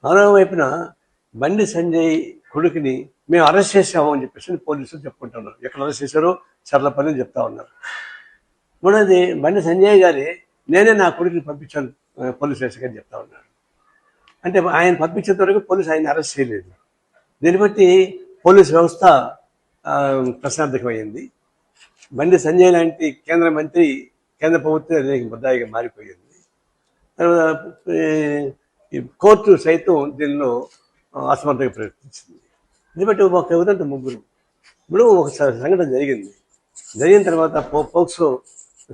మరో వైపున బండి సంజయ్ కొడుకుని మేము అరెస్ట్ చేసాము అని చెప్పేసి పోలీసులు చెప్పుకుంటున్నారు. ఎక్కడ అరెస్ట్ చేశారో చర్లపల్లి అని చెప్తా ఉన్నారు. మూడోది బండి సంజయ్ గారి నేనే నా కొడుకుని పంపించాను పోలీస్ స్టేషన్కి అని చెప్తా ఉన్నాడు. అంటే ఆయన పంపించేంత వరకు పోలీసు ఆయన అరెస్ట్ చేయలేదు. దీన్ని బట్టి పోలీస్ వ్యవస్థ ప్రశ్నార్థకమైంది. బండి సంజయ్ లాంటి కేంద్ర మంత్రి కేంద్ర ప్రభుత్వం ముద్దాయిగా మారిపోయింది. కోర్టు సైతం దీనిలో అసమర్థంగా ప్రవర్తించింది. దీన్ని బట్టి ఒక ఉదాహరణ ముగ్గురు ఇప్పుడు ఒక సంఘటన జరిగిన తర్వాత పోక్సో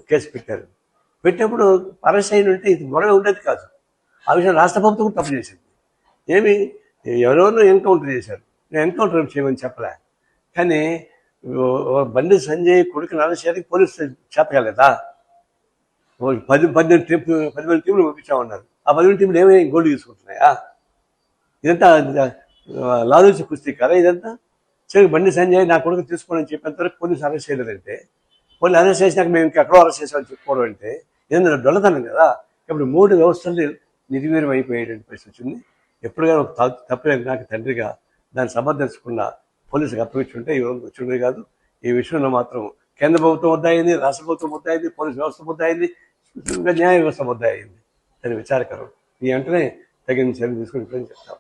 కేసు పెట్టారు. పెట్టినప్పుడు అరెస్ట్ అయిన ఉంటే ఇది గొడవ ఉండేది కాదు. ఆ విషయం రాష్ట్ర ప్రభుత్వం కూడా తప్పు చేసింది. ఏమి ఎవరెవరినో ఎన్కౌంటర్ చేశారు, నేను ఎన్కౌంటర్ చేయమని చెప్పలే. కానీ బండి సంజయ్ కొడుకుని అరెస్ట్ చేయడానికి పోలీసు చేత కాలేదా? 10 టీంలు పంపించామన్నారు. ఆ 10 టీంలు ఏమైనా గోల్డ్ తీసుకుంటున్నాయా? ఇదంతా లాలూచి కుస్తీ కదా ఇదంతా. సరే బండి సంజయ్ నా కొడుకు తీసుకోండి అని చెప్పేంత వరకు పోలీసు అరెస్ట్ చేయలేదంటే, పోలీసు అరెస్ట్ చేసినాక మేము ఇంకెక్కడో అరెస్ట్ చేసామని చెప్పుకోవడం అంటే ఏదైనా డొల్లతనం కదా. ఇప్పుడు 3 వ్యవస్థలు నిర్వీర్యం అయిపోయేటువంటి పరిస్థితి వచ్చింది. ఎప్పుడుగా తప్పలేదు నాకు తండ్రిగా దాన్ని సమర్థించకుండా పోలీసులకు అప్పగించుంటే ఈ రోజు వచ్చిండే కాదు. ఈ విషయంలో మాత్రం కేంద్ర ప్రభుత్వం ముద్దాయింది, రాష్ట్ర ప్రభుత్వం ముద్దాయింది, పోలీసు వ్యవస్థ ముద్దాయింది, న్యాయ వ్యవస్థ ముద్దాయింది. దాని విచారకరం. ఈ వెంటనే తగిన చర్యలు తీసుకుని చెప్తాం.